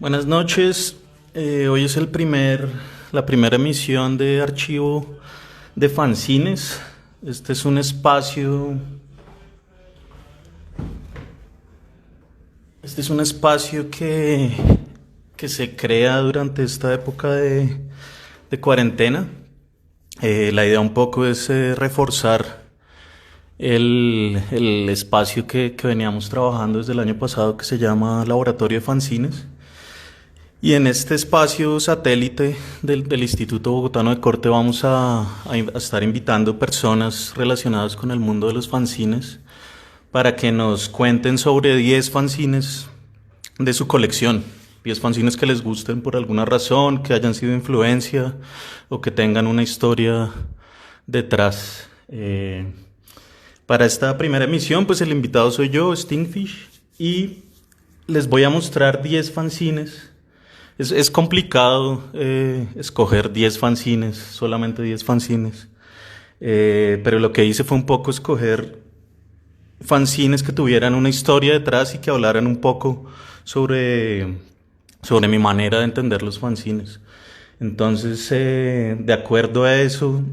Buenas noches. Hoy es la primera emisión de archivo de fanzines. Este es un espacio. Este es un espacio que se crea durante esta época de cuarentena. La idea un poco es reforzar el espacio que veníamos trabajando desde el año pasado, que se llama Laboratorio de Fanzines. Y en este espacio satélite del Instituto Bogotano de Corte vamos a estar invitando personas relacionadas con el mundo de los fanzines para que nos cuenten sobre 10 fanzines de su colección. 10 fanzines que les gusten por alguna razón, que hayan sido influencia o que tengan una historia detrás. Para esta primera emisión, pues el invitado soy yo, Stingfish, y les voy a mostrar 10 fanzines. Es complicado escoger 10 fanzines, solamente 10 fanzines. Pero lo que hice fue un poco escoger fanzines que tuvieran una historia detrás y que hablaran un poco sobre mi manera de entender los fanzines. Entonces, de acuerdo a eso,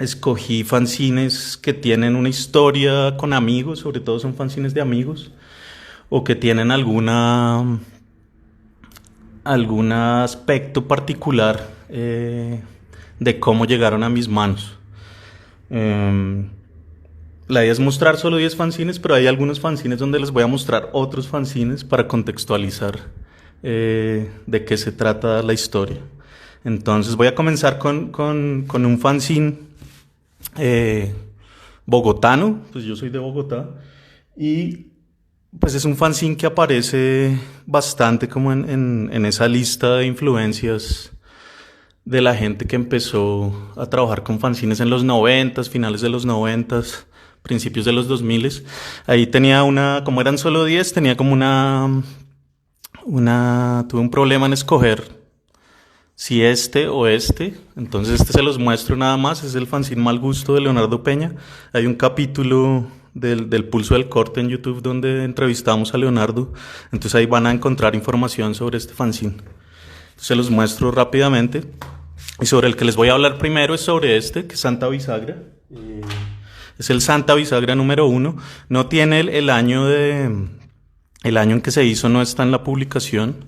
escogí fanzines que tienen una historia con amigos, sobre todo son fanzines de amigos, o que tienen algún aspecto particular de cómo llegaron a mis manos. La idea es mostrar solo 10 fanzines, pero hay algunos fanzines donde les voy a mostrar otros fanzines para contextualizar de qué se trata la historia. Entonces voy a comenzar con un fanzine bogotano, pues yo soy de Bogotá, y pues es un fanzine que aparece bastante como en esa lista de influencias de la gente que empezó a trabajar con fanzines en los 90s, finales de los 90s, principios de los 2000s. Ahí tenía como eran solo 10, tenía como tuve un problema en escoger si este o este. Entonces este se los muestro nada más, es el fanzine Mal Gusto de Leonardo Peña. Hay un capítulo del Pulso del Corte en YouTube donde entrevistamos a Leonardo, entonces ahí van a encontrar información sobre este fanzine. Se los muestro rápidamente, y sobre el que les voy a hablar primero es sobre este, que es Santa Bisagra. Es el Santa Bisagra número 1, no tiene el año en que se hizo, no está en la publicación,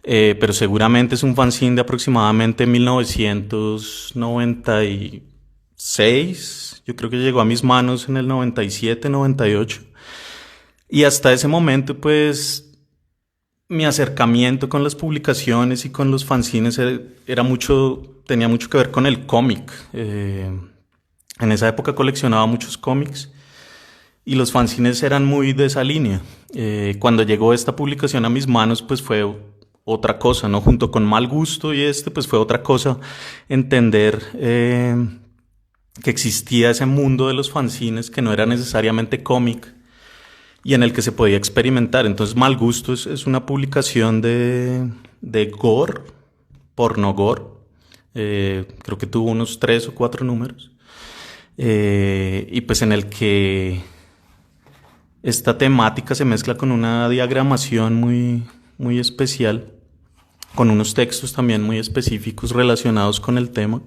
pero seguramente es un fanzine de aproximadamente 1996, yo creo que llegó a mis manos en el 97, 98. Y hasta ese momento, pues, mi acercamiento con las publicaciones y con los fanzines tenía mucho que ver con el cómic. En esa época coleccionaba muchos cómics y los fanzines eran muy de esa línea. Cuando llegó esta publicación a mis manos, pues fue otra cosa, ¿no? Junto con Mal Gusto y pues fue otra cosa entender que existía ese mundo de los fanzines que no era necesariamente cómic y en el que se podía experimentar. Entonces Mal Gusto es una publicación de gore, porno gore. Creo que tuvo unos 3 o 4 números. Y pues en el que esta temática se mezcla con una diagramación muy, muy especial, con unos textos también muy específicos relacionados con el tema.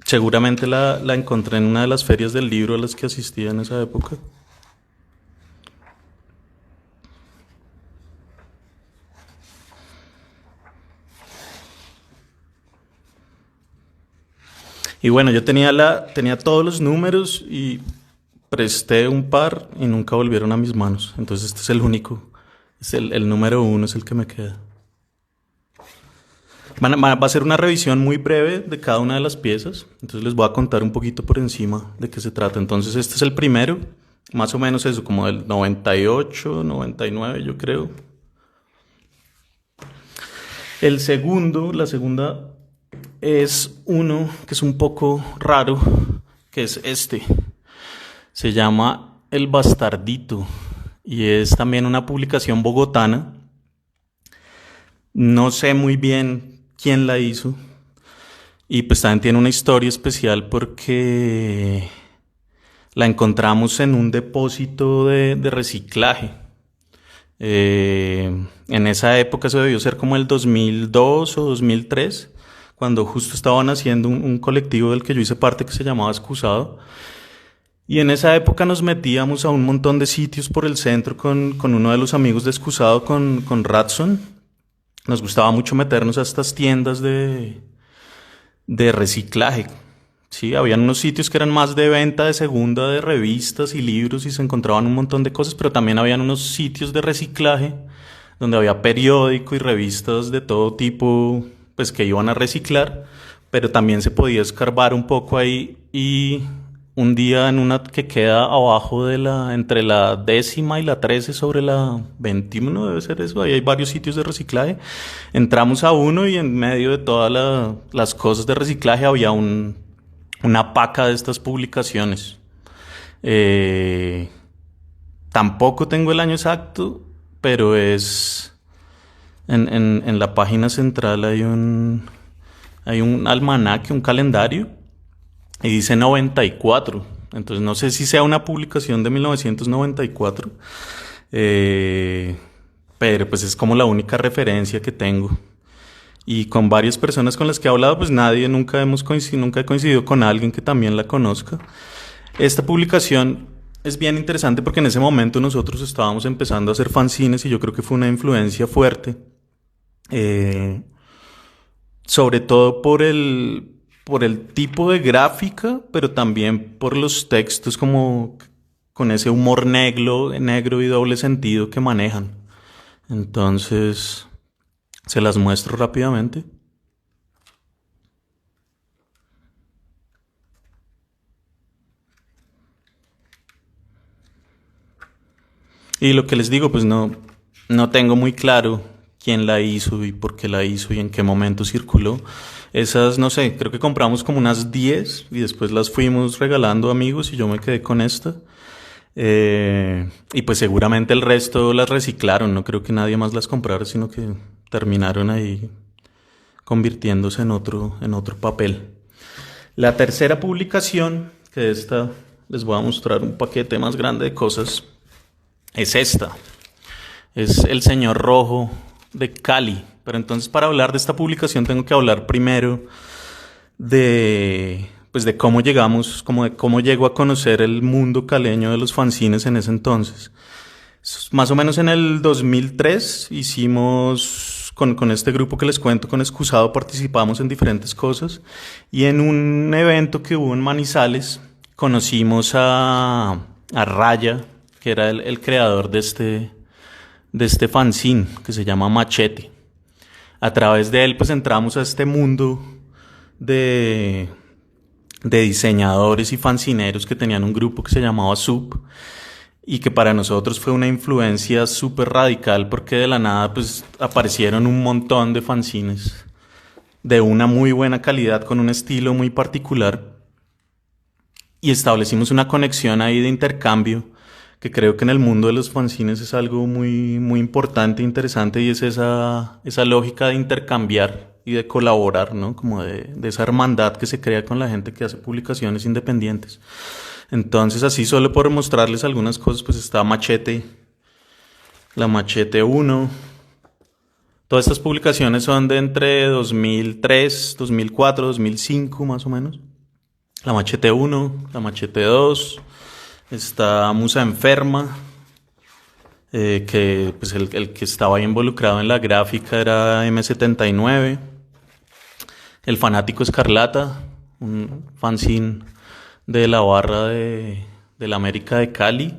Seguramente la encontré en una de las ferias del libro a las que asistía en esa época. Y bueno, yo tenía todos los números y presté un par y nunca volvieron a mis manos. Entonces este es el único, es el número 1, es el que me queda. Va a ser una revisión muy breve de cada una de las piezas, entonces les voy a contar un poquito por encima de qué se trata. Entonces este es el primero, más o menos eso, como del 98, 99 yo creo. La segunda es uno que es un poco raro, que es este. Se llama El Bastardito y es también una publicación bogotana. No sé muy bien quién la hizo y pues también tiene una historia especial porque la encontramos en un depósito de reciclaje. En esa época, eso debió ser como el 2002 o 2003, cuando justo estaban haciendo un colectivo del que yo hice parte que se llamaba Excusado. Y en esa época nos metíamos a un montón de sitios por el centro con uno de los amigos de Excusado, con Ratson. Nos gustaba mucho meternos a estas tiendas de reciclaje. Sí, habían unos sitios que eran más de venta de segunda de revistas y libros y se encontraban un montón de cosas, pero también habían unos sitios de reciclaje donde había periódico y revistas de todo tipo, pues que iban a reciclar, pero también se podía escarbar un poco ahí y un día en una que queda abajo entre la 10ª y la 13 sobre la 21 debe ser eso, ahí hay varios sitios de reciclaje, entramos a uno y en medio de todas las cosas de reciclaje había una paca de estas publicaciones. Tampoco tengo el año exacto, pero es en la página central hay un almanaque, un calendario, y dice 94. Entonces no sé si sea una publicación de 1994, pero pues es como la única referencia que tengo. Y con varias personas con las que he hablado, pues nunca he coincidido con alguien que también la conozca. Esta publicación es bien interesante porque en ese momento nosotros estábamos empezando a hacer fanzines y yo creo que fue una influencia fuerte. Sobre todo por el tipo de gráfica, pero también por los textos como con ese humor negro y doble sentido que manejan. Entonces, se las muestro rápidamente. Y lo que les digo, pues no tengo muy claro quién la hizo y por qué la hizo y en qué momento circuló. Esas, no sé, creo que compramos como unas 10 y después las fuimos regalando a amigos y yo me quedé con esta. Y pues seguramente el resto las reciclaron, no creo que nadie más las comprara, sino que terminaron ahí convirtiéndose en otro papel. La tercera publicación, que esta les voy a mostrar un paquete más grande de cosas, es esta. Es El Señor Rojo de Cali. Pero entonces para hablar de esta publicación tengo que hablar primero de cómo llegamos, como de cómo llego a conocer el mundo caleño de los fanzines en ese entonces. Más o menos en el 2003 hicimos, con este grupo que les cuento, con Excusado, participamos en diferentes cosas y en un evento que hubo en Manizales conocimos a Raya, que era el creador de este fanzine que se llama Machete. A través de él pues entramos a este mundo de diseñadores y fanzineros que tenían un grupo que se llamaba Sub y que para nosotros fue una influencia súper radical porque de la nada pues aparecieron un montón de fanzines de una muy buena calidad con un estilo muy particular y establecimos una conexión ahí de intercambio que creo que en el mundo de los fanzines es algo muy, muy importante e interesante y es esa lógica de intercambiar y de colaborar, ¿no? Como de esa hermandad que se crea con la gente que hace publicaciones independientes. Entonces, así solo por mostrarles algunas cosas, pues está Machete, la Machete 1. Todas estas publicaciones son de entre 2003, 2004, 2005 más o menos. La Machete 1, la Machete 2, está Musa Enferma, que pues el que estaba ahí involucrado en la gráfica era M79. El Fanático Escarlata, un fanzine de la barra de la América de Cali,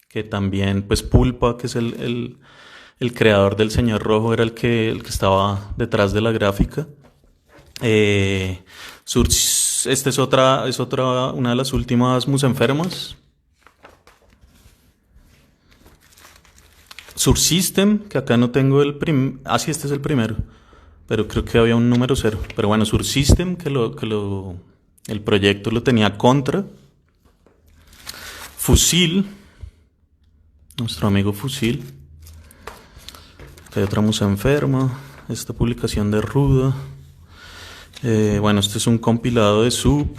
que también pues Pulpa, que es el creador del Señor Rojo, era el que estaba detrás de la gráfica. Esta es una de las últimas Musa Enfermas. Sursystem, que acá no tengo sí, este es el primero, pero creo que había un número 0. Pero bueno, Sursystem, el proyecto lo tenía Contra. Fusil, nuestro amigo Fusil. Acá hay otra Musa Enferma, esta publicación de Ruda. Bueno, este es un compilado de Sub.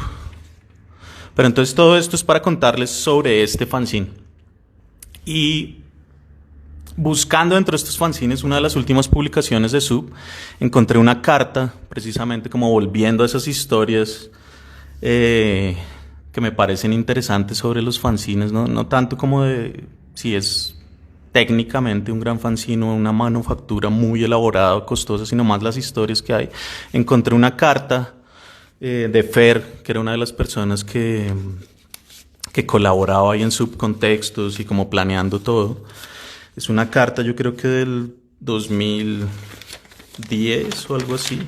Pero entonces todo esto es para contarles sobre este fanzine. Y Buscando dentro de estos fanzines, una de las últimas publicaciones de Sub, encontré una carta, precisamente como volviendo a esas historias que me parecen interesantes sobre los fanzines, no tanto como de si es técnicamente un gran fanzine o una manufactura muy elaborada, costosa, sino más las historias que hay. Encontré una carta de Fer, que era una de las personas que colaboraba ahí en Subcontextos y como planeando todo. Es una carta, yo creo que del 2010 o algo así.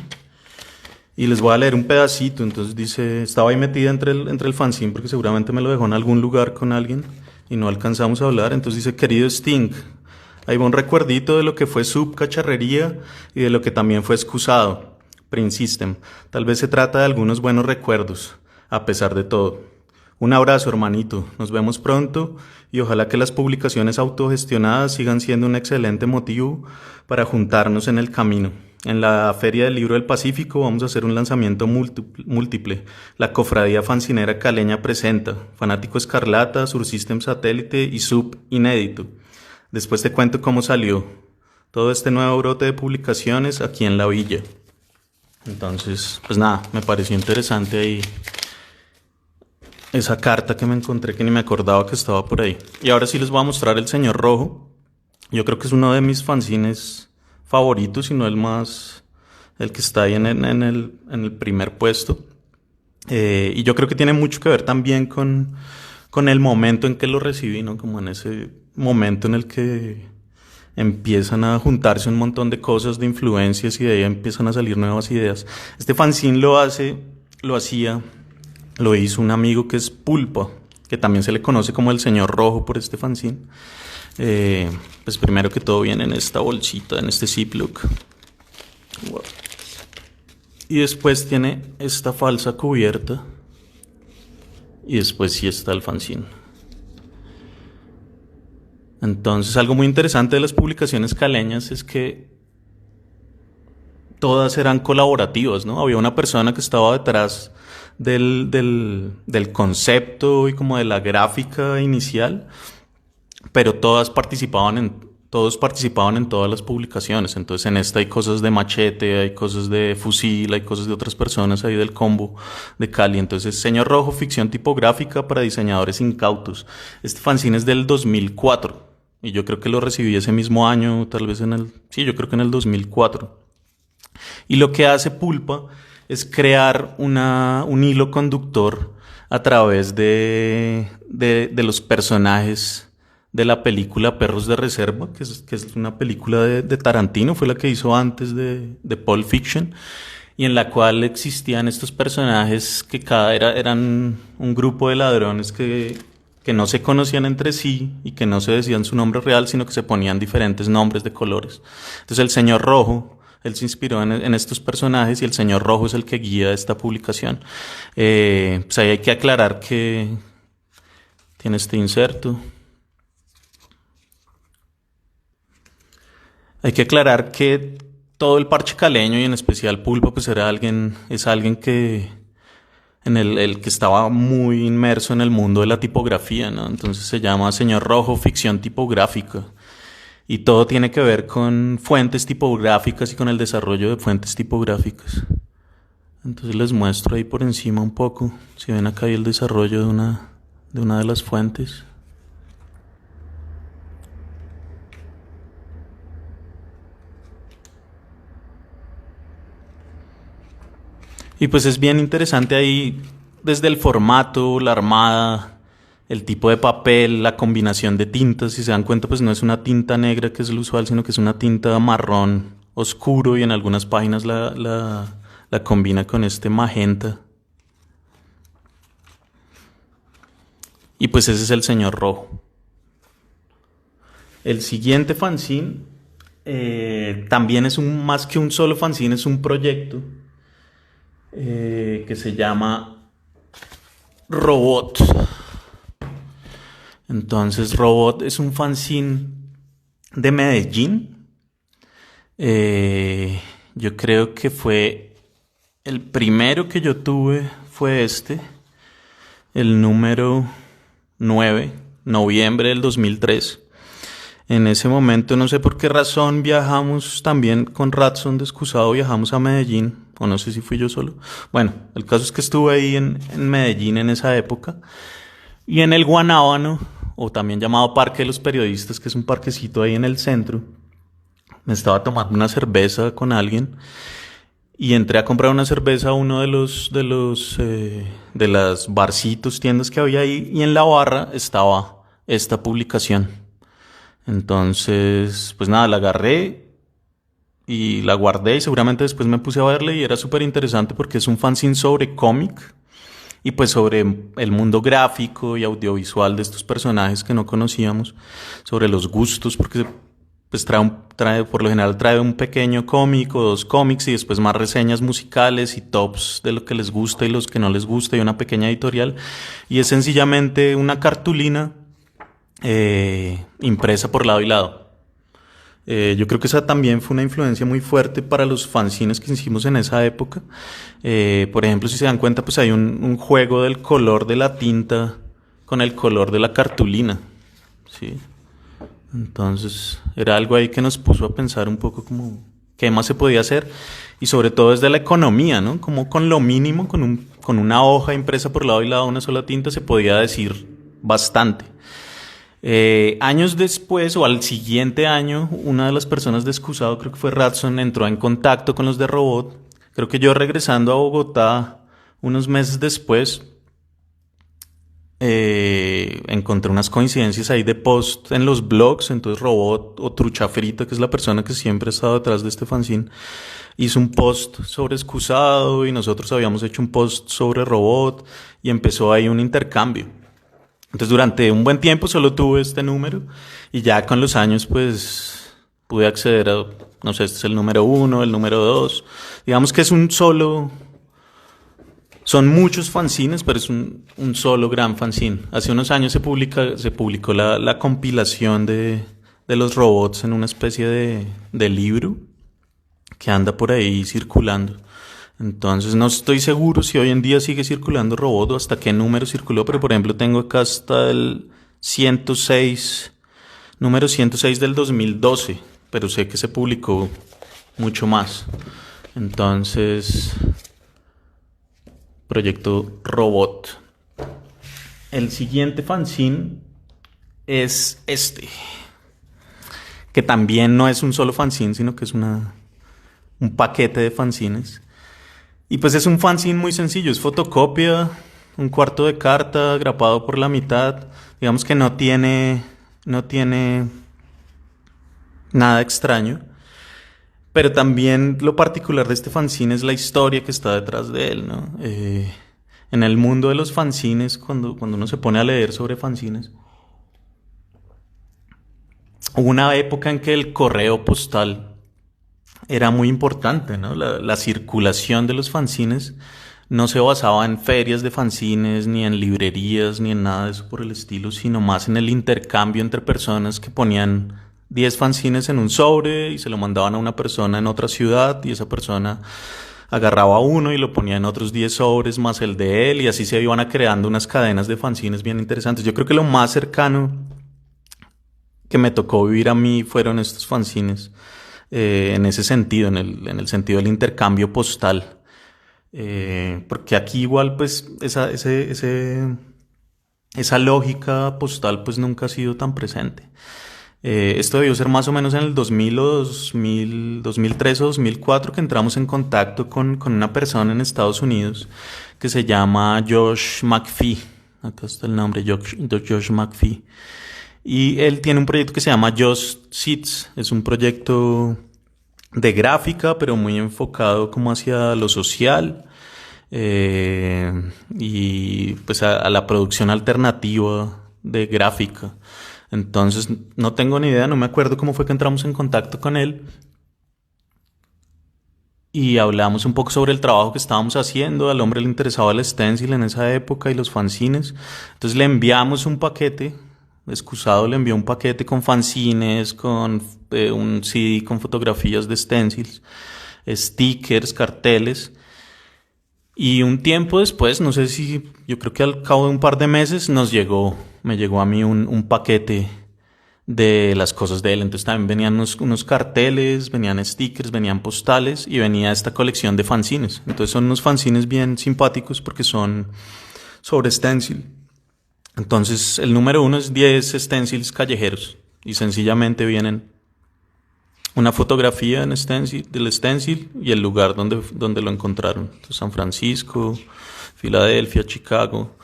Y les voy a leer un pedacito. Entonces dice, estaba ahí metida entre el fanzine porque seguramente me lo dejó en algún lugar con alguien y no alcanzamos a hablar. Entonces dice, querido Sting, ahí va un recuerdito de lo que fue Sub Cacharrería y de lo que también fue Excusado, Print System. Tal vez se trata de algunos buenos recuerdos, a pesar de todo. Un abrazo, hermanito. Nos vemos pronto y ojalá que las publicaciones autogestionadas sigan siendo un excelente motivo para juntarnos en el camino. En la Feria del Libro del Pacífico vamos a hacer un lanzamiento múltiple. La Cofradía Fancinera Caleña presenta Fanático Escarlata, Sursystem Satélite y Sub Inédito. Después te cuento cómo salió todo este nuevo brote de publicaciones aquí en la villa. Entonces, pues nada, me pareció interesante ahí esa carta que me encontré que ni me acordaba que estaba por ahí. Y ahora sí les voy a mostrar El Señor Rojo. Yo creo que es uno de mis fanzines favoritos, y no el que está ahí en el primer puesto. Y yo creo que tiene mucho que ver también con el momento en que lo recibí, ¿no? Como en ese momento en el que empiezan a juntarse un montón de cosas, de influencias, y de ahí empiezan a salir nuevas ideas. Este fanzine lo hizo un amigo que es Pulpa, que también se le conoce como El Señor Rojo por este fanzine. Pues primero que todo viene en esta bolsita, en este Ziploc. Wow. Y después tiene esta falsa cubierta. Y después sí está el fanzine. Entonces, algo muy interesante de las publicaciones caleñas es que todas eran colaborativas, ¿no? Había una persona que estaba detrás del concepto y como de la gráfica inicial, pero todos participaban en todas las publicaciones. Entonces en esta hay cosas de Machete, hay cosas de Fusil, hay cosas de otras personas ahí del combo de Cali. Entonces Señor Rojo, ficción tipográfica para diseñadores incautos. Este fanzine es del 2004 y yo creo que lo recibí ese mismo año, tal vez yo creo que en el 2004. Y lo que hace Pulpa es crear un hilo conductor a través de los personajes de la película Perros de Reserva, que es una película de Tarantino, fue la que hizo antes de Pulp Fiction, y en la cual existían estos personajes que eran un grupo de ladrones que no se conocían entre sí y que no se decían su nombre real, sino que se ponían diferentes nombres de colores. Entonces el Señor Rojo, él se inspiró en estos personajes, y el Señor Rojo es el que guía esta publicación. Pues ahí hay que aclarar que tiene este inserto. Hay que aclarar que todo el parche caleño, y en especial Pulpa, pues es alguien que el que estaba muy inmerso en el mundo de la tipografía, ¿no? Entonces se llama Señor Rojo, ficción tipográfica. Y todo tiene que ver con fuentes tipográficas y con el desarrollo de fuentes tipográficas. Entonces les muestro ahí por encima un poco. Si ven acá hay el desarrollo de una de las fuentes. Y pues es bien interesante ahí desde el formato, la armada, el tipo de papel, la combinación de tintas. Si se dan cuenta, pues no es una tinta negra, que es lo usual, sino que es una tinta marrón oscuro, y en algunas páginas la combina con este magenta. Y pues ese es el Señor Rojo. El siguiente fanzine también es más que un solo fanzine, es un proyecto que se llama Robot. Entonces Robot es un fanzine de Medellín. Yo creo que fue el primero que yo tuve, fue el número 9, noviembre del 2003. En ese momento, no sé por qué razón, viajamos también con Ratson de Excusado, viajamos a Medellín, o no sé si fui yo solo. Bueno, el caso es que estuve ahí en Medellín en esa época, y en el Guanábano, o también llamado Parque de los Periodistas, que es un parquecito ahí en el centro, me estaba tomando una cerveza con alguien y entré a comprar una cerveza a uno de las barcitos, tiendas que había ahí, y en la barra estaba esta publicación. Entonces, pues nada, la agarré y la guardé y seguramente después me puse a verle y era súper interesante porque es un fanzine sobre cómic y pues sobre el mundo gráfico y audiovisual de estos personajes que no conocíamos, sobre los gustos, porque pues por lo general trae un pequeño cómic o dos cómics y después más reseñas musicales y tops de lo que les gusta y los que no les gusta y una pequeña editorial. Y es sencillamente una cartulina impresa por lado y lado. Yo creo que esa también fue una influencia muy fuerte para los fanzines que hicimos en esa época. Por ejemplo, si se dan cuenta, pues hay un juego del color de la tinta con el color de la cartulina. ¿Sí? Entonces, era algo ahí que nos puso a pensar un poco como qué más se podía hacer y sobre todo desde la economía, ¿no? Como con lo mínimo, con una hoja impresa por lado y lado, una sola tinta, se podía decir bastante. Años después o al siguiente año, una de las personas de Excusado, creo que fue Ratson, entró en contacto con los de Robot. Creo que yo regresando a Bogotá unos meses después, encontré unas coincidencias ahí de post en los blogs. Entonces Robot o Trucha Frita, que es la persona que siempre ha estado detrás de este fanzine, hizo un post sobre Excusado y nosotros habíamos hecho un post sobre Robot y empezó ahí un intercambio. Entonces durante un buen tiempo solo tuve este número y ya con los años pues pude acceder a, no sé, este es el número 1, el número 2. Digamos que es son muchos fanzines, pero es un solo gran fanzine. Hace unos años se publicó la compilación de los robots en una especie de libro que anda por ahí circulando. Entonces no estoy seguro si hoy en día sigue circulando robot o hasta qué número circuló, pero por ejemplo tengo acá hasta el 106, número 106 del 2012, pero sé que se publicó mucho más. Entonces, proyecto Robot. El siguiente fanzine es este, que también no es un solo fanzine, sino que es un paquete de fanzines. Y pues es un fanzine muy sencillo, es fotocopia, un cuarto de carta grapado por la mitad. Digamos que no tiene nada extraño. Pero también lo particular de este fanzine es la historia que está detrás de él, ¿no? En el mundo de los fanzines, cuando uno se pone a leer sobre fanzines, hubo una época en que el correo postal era muy importante, ¿no? La circulación de los fanzines no se basaba en ferias de fanzines, ni en librerías, ni en nada de eso por el estilo, sino más en el intercambio entre personas que ponían 10 fanzines en un sobre y se lo mandaban a una persona en otra ciudad y esa persona agarraba uno y lo ponía en otros 10 sobres más el de él y así se iban creando unas cadenas de fanzines bien interesantes. Yo creo que lo más cercano que me tocó vivir a mí fueron estos fanzines. En ese sentido, en el sentido del intercambio postal. Porque aquí igual pues esa lógica postal pues nunca ha sido tan presente. Esto debió ser más o menos en el 2000 o 2003 o 2004 que entramos en contacto con una persona en Estados Unidos que se llama Josh McPhee. Acá está el nombre, Josh McPhee. Y él tiene un proyecto que se llama Just Seeds. Es un proyecto de gráfica, pero muy enfocado como hacia lo social y pues a la producción alternativa de gráfica. Entonces no tengo ni idea, no me acuerdo cómo fue que entramos en contacto con él. Y hablamos un poco sobre el trabajo que estábamos haciendo. Al hombre le interesaba el stencil en esa época y los fanzines. Entonces le enviamos un paquete. Excusado le envió un paquete con fanzines, con un CD con fotografías de stencils, stickers, carteles. Y un tiempo después, no sé yo creo que al cabo de un par de meses me llegó a mí un paquete de las cosas de él. Entonces también venían unos carteles, venían stickers, venían postales y venía esta colección de fanzines. Entonces son unos fanzines bien simpáticos porque son sobre stencil. Entonces el número uno es 10 stencils callejeros y sencillamente vienen una fotografía en stencil, del stencil y el lugar donde lo encontraron. Entonces, San Francisco, Filadelfia, Chicago.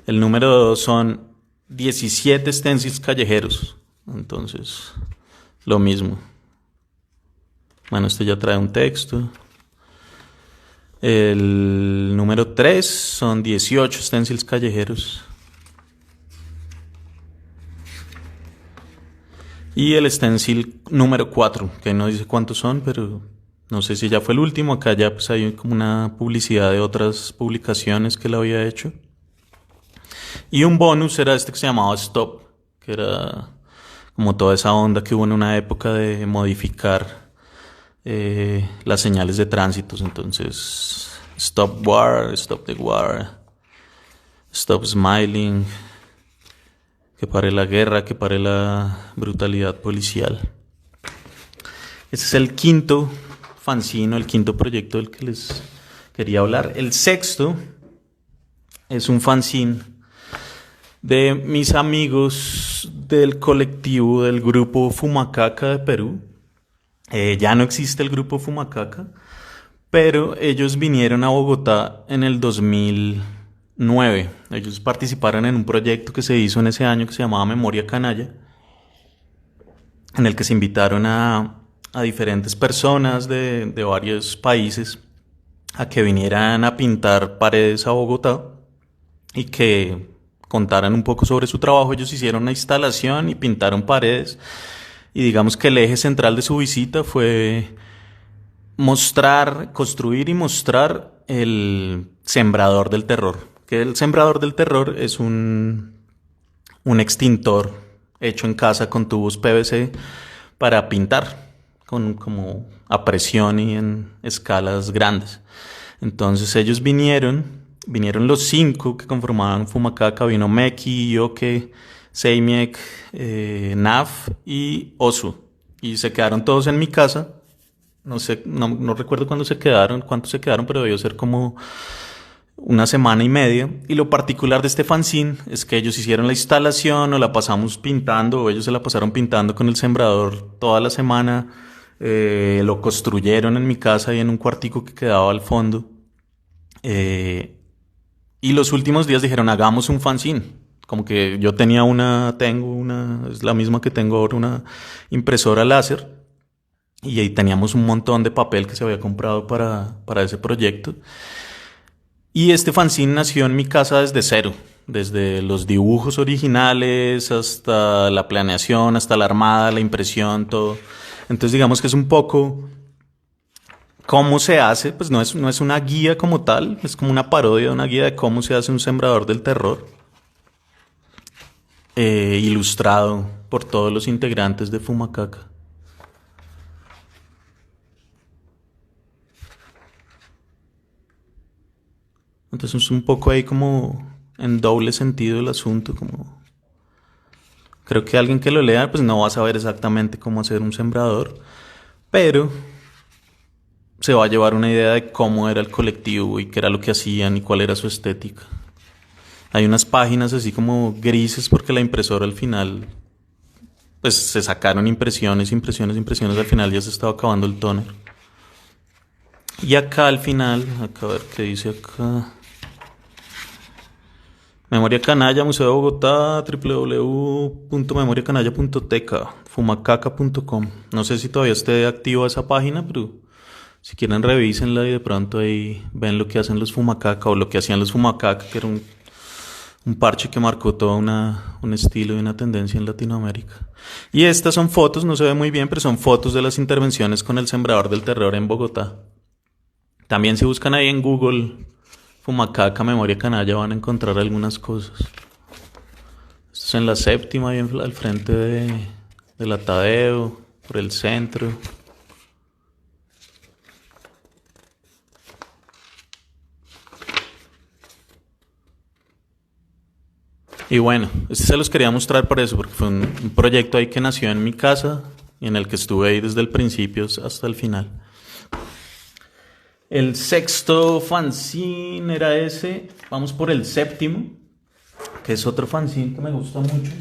El número dos son 17 stencils callejeros. Entonces, lo mismo. Bueno, este ya trae un texto. El número 3 son 18 stencils callejeros. Y el stencil número 4, que no dice cuántos son, pero no sé si ya fue el último. Acá ya pues hay como una publicidad de otras publicaciones que él había hecho. Y un bonus era este que se llamaba Stop, que era como toda esa onda que hubo en una época de modificar las señales de tránsitos. Entonces, Stop War, Stop the War, Stop Smiling, que pare la guerra, que pare la brutalidad policial. Ese es el quinto fanzino, el quinto proyecto del que les quería hablar. El sexto es un fanzine de mis amigos del colectivo del grupo Fumacaca de Perú. Ya no existe el grupo Fumacaca, pero ellos vinieron a Bogotá en el 2009. Ellos participaron en un proyecto que se hizo en ese año que se llamaba Memoria Canalla, en el que se invitaron a diferentes personas de varios países a que vinieran a pintar paredes a Bogotá y que contaran un poco sobre su trabajo. Ellos hicieron una instalación y pintaron paredes y digamos que el eje central de su visita fue construir y mostrar el Sembrador del Terror. Que el Sembrador del Terror es un extintor hecho en casa con tubos PVC para pintar como a presión y en escalas grandes. Entonces ellos vinieron los 5 que conformaban Fumacaca. Vino Meki, Yoke, Seimiek, Naf y Osu. Y se quedaron todos en mi casa. No sé, no recuerdo cuántos se quedaron, pero debió ser como una semana y media. Y lo particular de este fanzine es que ellos hicieron la instalación, o la pasamos pintando, o ellos se la pasaron pintando con el sembrador toda la semana. Lo construyeron en mi casa y en un cuartico que quedaba al fondo. Y los últimos días dijeron, hagamos un fanzine. Como que yo tengo una, es la misma que tengo ahora, una impresora láser. Y ahí teníamos un montón de papel que se había comprado para ese proyecto. Y este fanzine nació en mi casa desde cero. Desde los dibujos originales hasta la planeación, hasta la armada, la impresión, todo. Entonces digamos que es un poco cómo se hace, pues no es una guía como tal, es como una parodia de una guía de cómo se hace un sembrador del terror, ilustrado por todos los integrantes de Fumacaca. Entonces es un poco ahí como en doble sentido el asunto, como creo que alguien que lo lea pues no va a saber exactamente cómo hacer un sembrador, pero se va a llevar una idea de cómo era el colectivo y qué era lo que hacían y cuál era su estética. Hay unas páginas así como grises porque la impresora al final, pues se sacaron impresiones, al final ya se estaba acabando el toner. Y acá al final, acá a ver qué dice acá. Memoria Canalla, Museo de Bogotá, www.memoriacanalla.teca, fumacaca.com. No sé si todavía esté activa esa página, pero si quieren revísenla y de pronto ahí ven lo que hacen los Fumacaca o lo que hacían los Fumacaca, que era un parche que marcó todo un estilo y una tendencia en Latinoamérica. Y estas son fotos, no se ve muy bien, pero son fotos de las intervenciones con el Sembrador del Terror en Bogotá. También si buscan ahí en Google Fumacaca, Memoria Canalla, van a encontrar algunas cosas. Esto es en la séptima, ahí al frente de la Tadeo, por el centro. Y bueno, este se los quería mostrar por eso, porque fue un proyecto ahí que nació en mi casa y en el que estuve ahí desde el principio hasta el final. El sexto fanzine era ese. Vamos por el séptimo, que es otro fanzine que me gusta mucho,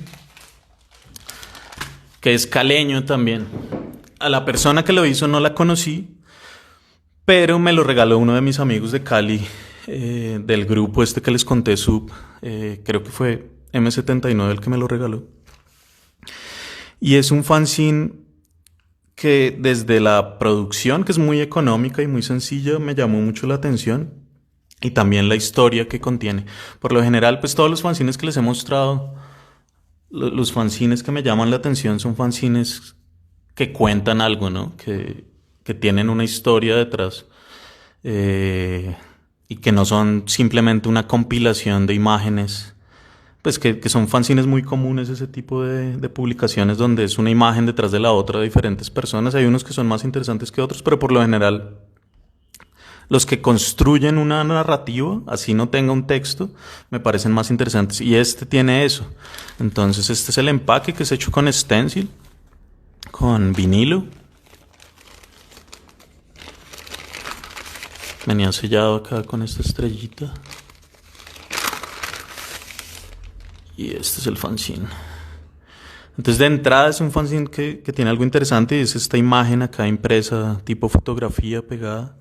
que es caleño también. A la persona que lo hizo no la conocí, pero me lo regaló uno de mis amigos de Cali, del grupo este que les conté, Sub. Creo que fue M79 el que me lo regaló. Y es un fanzine que desde la producción, que es muy económica y muy sencilla, me llamó mucho la atención. Y también la historia que contiene. Por lo general, pues todos los fanzines que les he mostrado, los fanzines que me llaman la atención son fanzines que cuentan algo, ¿no? Que tienen una historia detrás. Y que no son simplemente una compilación de imágenes. Pues que son fanzines muy comunes, ese tipo de publicaciones donde es una imagen detrás de la otra de diferentes personas. Hay unos que son más interesantes que otros, pero por lo general los que construyen una narrativa, así no tenga un texto, me parecen más interesantes. Y este tiene eso. Entonces este es el empaque, que es hecho con stencil, con vinilo. Venía sellado acá con esta estrellita. Y este es el fanzine. Entonces de entrada es un fanzine que tiene algo interesante, y es esta imagen acá impresa tipo fotografía pegada.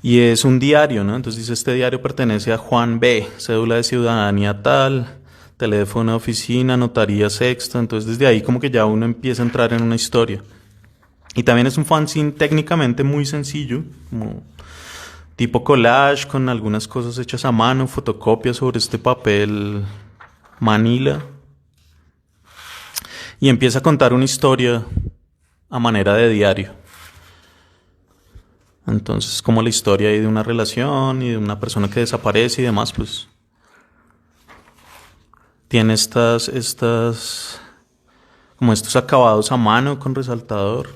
Y es un diario, ¿no? Entonces dice: este diario pertenece a Juan B., cédula de ciudadanía tal, teléfono de oficina, notaría sexta. Entonces desde ahí como que ya uno empieza a entrar en una historia. Y también es un fanzine técnicamente muy sencillo, como tipo collage, con algunas cosas hechas a mano, fotocopias sobre este papel manila. Y empieza a contar una historia a manera de diario. Entonces, como la historia ahí de una relación y de una persona que desaparece y demás, pues tiene como estos acabados a mano con resaltador.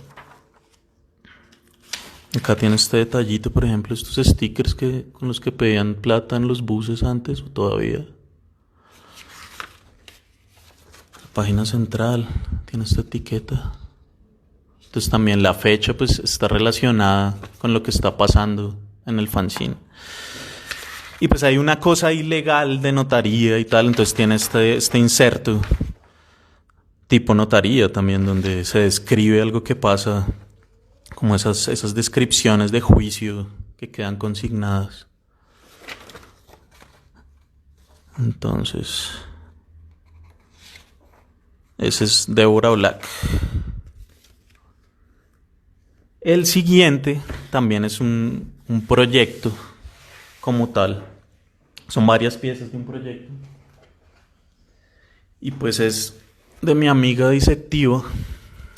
Acá tiene este detallito, por ejemplo, estos stickers con los que pedían plata en los buses antes o todavía. La página central tiene esta etiqueta. Entonces también la fecha pues está relacionada con lo que está pasando en el fanzine. Y pues hay una cosa ilegal de notaría y tal, entonces tiene este inserto tipo notaría también, donde se describe algo que pasa, como esas descripciones de juicio que quedan consignadas. Entonces, ese es Deborah Black. El siguiente también es un proyecto como tal. Son varias piezas de un proyecto. Y pues es de mi amiga disectiva,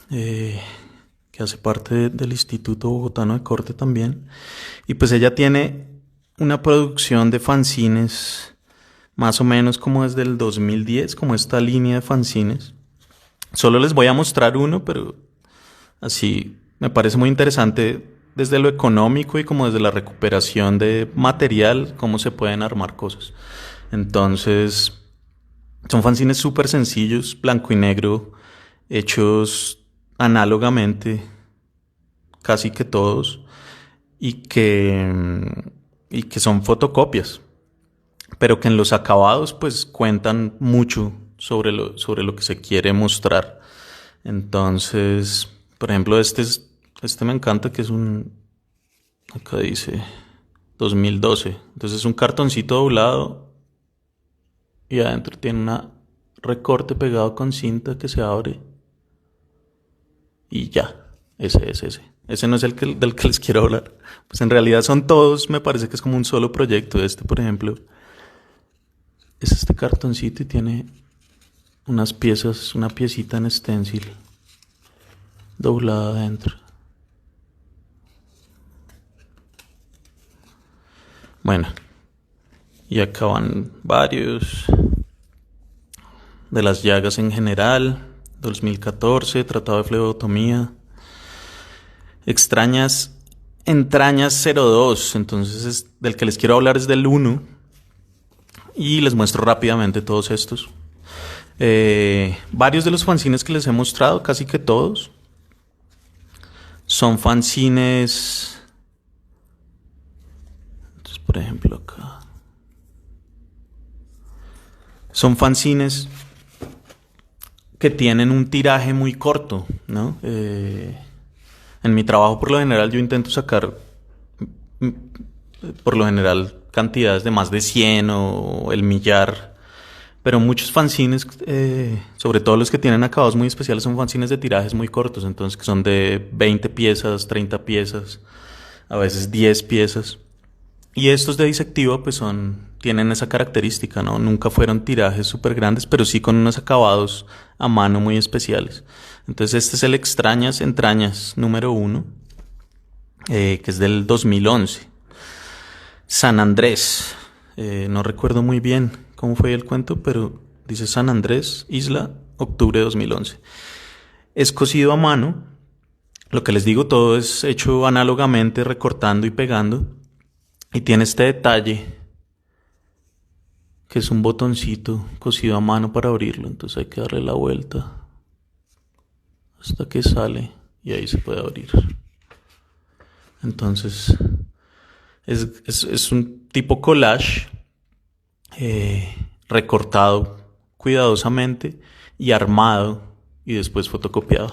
que hace parte del Instituto Bogotano de Corte también. Y pues ella tiene una producción de fanzines más o menos como desde el 2010, como esta línea de fanzines. Solo les voy a mostrar uno, pero así me parece muy interesante desde lo económico y como desde la recuperación de material, cómo se pueden armar cosas. Entonces, son fanzines súper sencillos, blanco y negro, hechos análogamente, casi que todos, y que son fotocopias, pero que en los acabados pues cuentan mucho sobre lo que se quiere mostrar. Entonces, por ejemplo, este me encanta, que es acá dice 2012. Entonces es un cartoncito doblado y adentro tiene un recorte pegado con cinta que se abre y ya. Ese no es del que les quiero hablar. Pues en realidad son todos, me parece que es como un solo proyecto. Por ejemplo, es este cartoncito y tiene unas piezas, una piecita en stencil doblada adentro. Bueno, y acá van varios de las llagas en general. 2014, Tratado de Flebotomía. Extrañas entrañas 02. Entonces del que les quiero hablar es del 1. Y les muestro rápidamente todos estos. Varios de los fanzines que les he mostrado, casi que todos, son fanzines. Entonces, por ejemplo, acá. Son fanzines que tienen un tiraje muy corto, ¿no? En mi trabajo, por lo general, yo intento sacar, por lo general, cantidades de más de 100 o el millar. Pero muchos fanzines, sobre todo los que tienen acabados muy especiales, son fanzines de tirajes muy cortos, entonces que son de 20 piezas, 30 piezas, a veces 10 piezas. Y estos de Disectiva pues tienen esa característica, ¿no? Nunca fueron tirajes súper grandes, pero sí con unos acabados a mano muy especiales. Entonces este es el Extrañas Entrañas número 1, que es del 2011. San Andrés, no recuerdo muy bien cómo fue el cuento, pero dice San Andrés, Isla, octubre de 2011. Es cosido a mano. Lo que les digo, todo es hecho análogamente, recortando y pegando. Y tiene este detalle, que es un botoncito cosido a mano para abrirlo. Entonces hay que darle la vuelta hasta que sale y ahí se puede abrir. Entonces es un tipo collage, recortado cuidadosamente y armado y después fotocopiado.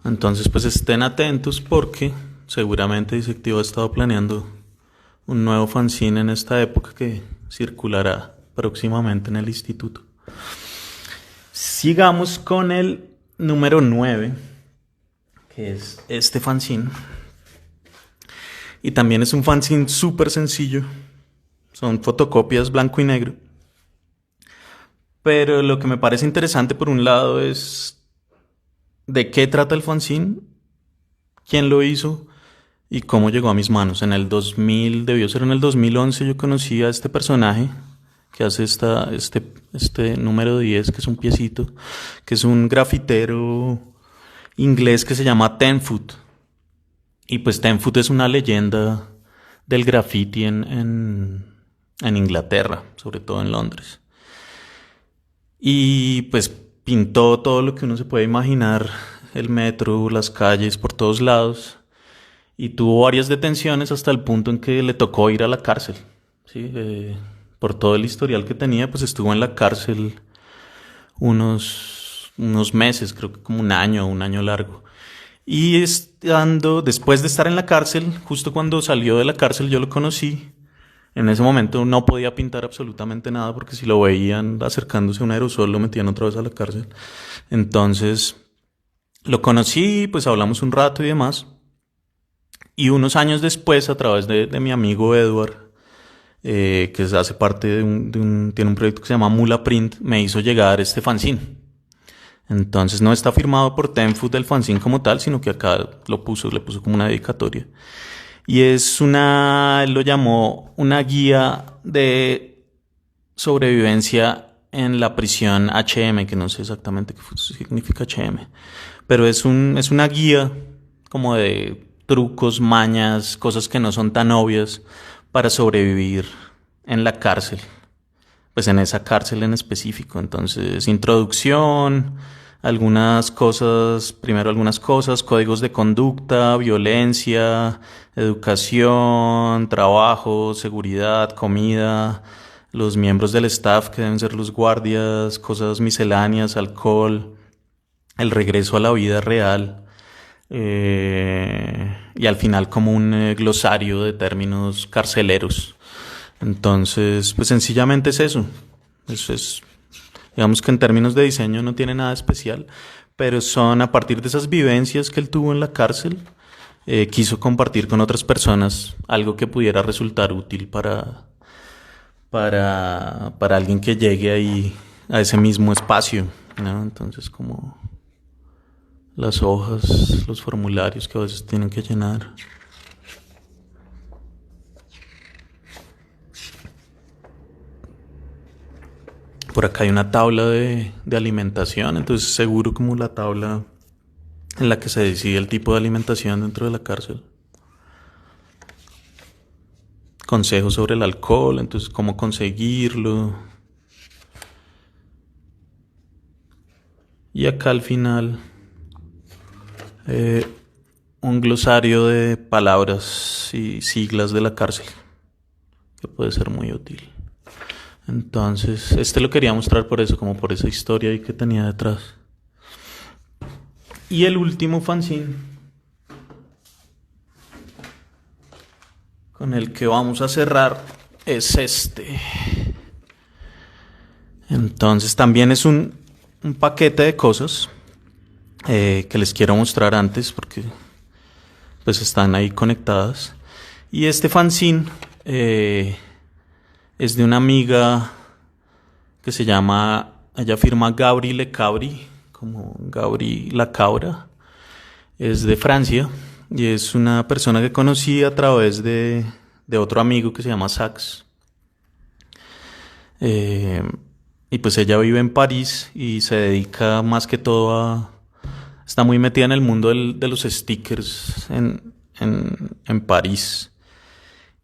Entonces pues estén atentos porque seguramente Disectivo ha estado planeando un nuevo fanzine en esta época que circulará próximamente en el instituto. Sigamos con el número 9, que es este fanzine. Y también es un fanzine súper sencillo. Son fotocopias blanco y negro. Pero lo que me parece interesante por un lado es de qué trata el fanzine, quién lo hizo y cómo llegó a mis manos. Debió ser en el 2011, yo conocí a este personaje que hace este número 10, que es un piecito, que es un grafitero inglés que se llama Tenfoot. Y pues Tenfoot es una leyenda del graffiti en Inglaterra, sobre todo en Londres. Y pues pintó todo lo que uno se puede imaginar, el metro, las calles, por todos lados. Y tuvo varias detenciones hasta el punto en que le tocó ir a la cárcel. ¿Sí? Por todo el historial que tenía, pues estuvo en la cárcel unos meses, creo que como un año largo. Y después de estar en la cárcel, justo cuando salió de la cárcel yo lo conocí. En ese momento no podía pintar absolutamente nada porque si lo veían acercándose a un aerosol lo metían otra vez a la cárcel. Entonces lo conocí, pues hablamos un rato y demás. Y unos años después, a través de mi amigo Edward, que hace parte tiene un proyecto que se llama Mula Print, me hizo llegar este fanzine. Entonces no está firmado por Tenfoot del fanzine como tal, sino que acá le puso como una dedicatoria. Y él lo llamó una guía de sobrevivencia en la prisión HM, que no sé exactamente qué significa HM, pero es una guía como de trucos, mañas, cosas que no son tan obvias para sobrevivir en la cárcel, pues en esa cárcel en específico. Entonces, introducción, primero algunas cosas, códigos de conducta, violencia, educación, trabajo, seguridad, comida, los miembros del staff que deben ser los guardias, cosas misceláneas, alcohol, el regreso a la vida real, y al final como un glosario de términos carceleros. Entonces, pues sencillamente es eso. Eso es, digamos que en términos de diseño no tiene nada especial, pero son a partir de esas vivencias que él tuvo en la cárcel, quiso compartir con otras personas algo que pudiera resultar útil para alguien que llegue ahí a ese mismo espacio, ¿no? Entonces las hojas, los formularios que a veces tienen que llenar. Por acá hay una tabla de alimentación, entonces seguro como la tabla en la que se decide el tipo de alimentación dentro de la cárcel. Consejos sobre el alcohol, entonces cómo conseguirlo. Y acá al final un glosario de palabras y siglas de la cárcel, que puede ser muy útil. Entonces, este lo quería mostrar por eso, como por esa historia ahí que tenía detrás. Y el último fanzine con el que vamos a cerrar es este. Entonces también es un paquete de cosas que les quiero mostrar antes porque pues están ahí conectadas. Y este fanzine es de una amiga que se llama, ella firma Gabri Le Cabri, como Gabri la Cabra. Es de Francia y es una persona que conocí a través de otro amigo que se llama Sax. Y pues ella vive en París y se dedica más que todo está muy metida en el mundo de los stickers en París.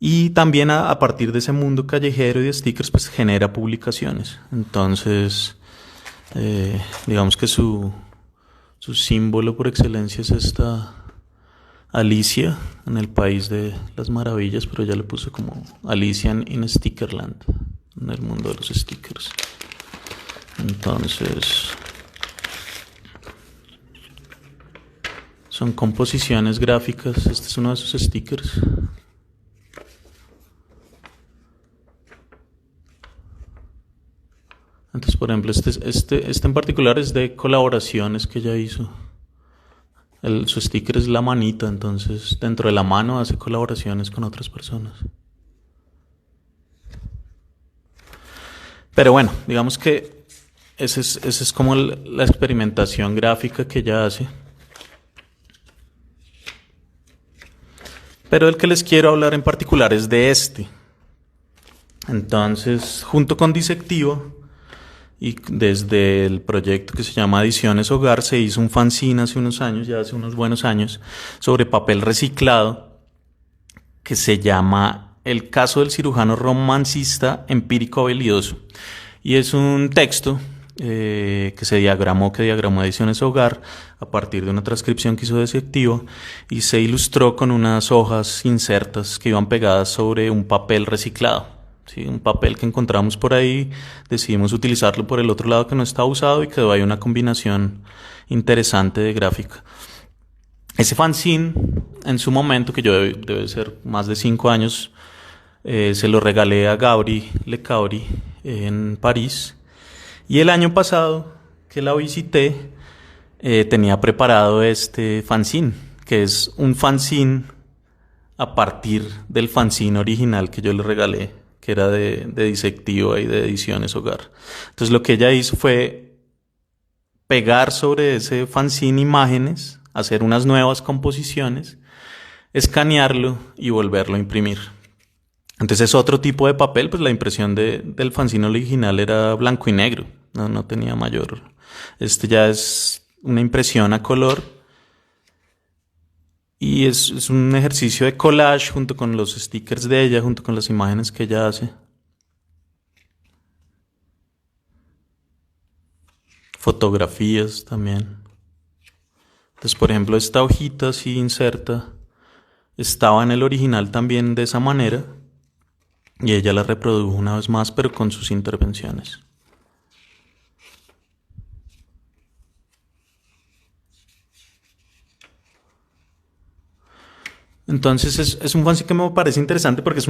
Y también a partir de ese mundo callejero y de stickers, pues genera publicaciones. Entonces, digamos que su símbolo por excelencia es esta Alicia en el País de las Maravillas, pero ella le puso como Alicia in Stickerland, en el mundo de los stickers. Entonces, son composiciones gráficas. Este es uno de sus stickers. Entonces, por ejemplo, este en particular es de colaboraciones que ella hizo. Su sticker es la manita, entonces dentro de la mano hace colaboraciones con otras personas. Pero bueno, digamos que esa es como la experimentación gráfica que ella hace. Pero el que les quiero hablar en particular es de este. Entonces, junto con Disectivo y desde el proyecto que se llama Ediciones Hogar, se hizo un fanzine hace unos años, ya hace unos buenos años, sobre papel reciclado, que se llama El caso del cirujano romancista empírico habilidoso. Y es un texto que diagramó Ediciones Hogar a partir de una transcripción que hizo Disectivo y se ilustró con unas hojas insertas que iban pegadas sobre un papel reciclado. Sí, un papel que encontramos por ahí, decidimos utilizarlo por el otro lado que no está usado y quedó ahí una combinación interesante de gráfica. Ese fanzine, en su momento, que yo debe ser más de 5 años, se lo regalé a Gabri Le Cabri en París. Y el año pasado que la visité, tenía preparado este fanzine, que es un fanzine a partir del fanzine original que yo le regalé, que era de Disectivo y de Ediciones Hogar. Entonces lo que ella hizo fue pegar sobre ese fanzine imágenes, hacer unas nuevas composiciones, escanearlo y volverlo a imprimir. Entonces es otro tipo de papel, pues la impresión del fanzine original era blanco y negro, no tenía mayor. Este ya es una impresión a color. Y es un ejercicio de collage junto con los stickers de ella, junto con las imágenes que ella hace. Fotografías también. Entonces, por ejemplo, esta hojita así inserta estaba en el original también de esa manera. Y ella la reprodujo una vez más, pero con sus intervenciones. Entonces es un fanzine que me parece interesante porque es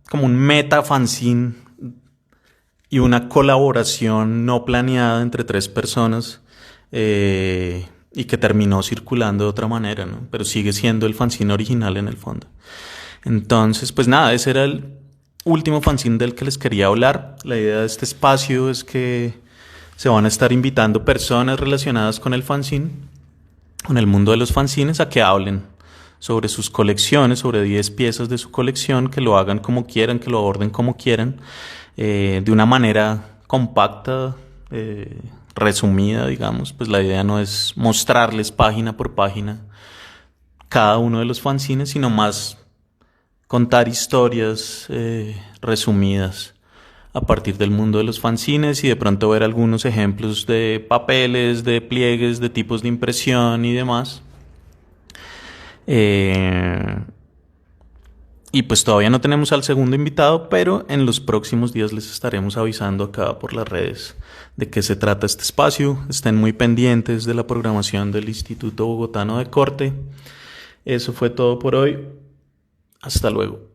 como un meta fanzine y una colaboración no planeada entre 3 personas y que terminó circulando de otra manera, ¿no? Pero sigue siendo el fanzine original en el fondo. Entonces, pues nada, ese era el último fanzine del que les quería hablar. La idea de este espacio es que se van a estar invitando personas relacionadas con el fanzine en el mundo de los fanzines a que hablen sobre sus colecciones, sobre 10 piezas de su colección, que lo hagan como quieran, que lo aborden como quieran, de una manera compacta, resumida, digamos. Pues la idea no es mostrarles página por página cada uno de los fanzines, sino más contar historias resumidas a partir del mundo de los fanzines y de pronto ver algunos ejemplos de papeles, de pliegues, de tipos de impresión y demás. Y pues todavía no tenemos al segundo invitado, pero en los próximos días les estaremos avisando acá por las redes de qué se trata este espacio. Estén muy pendientes de la programación del Instituto Bogotano de Corte. Eso fue todo por hoy. Hasta luego.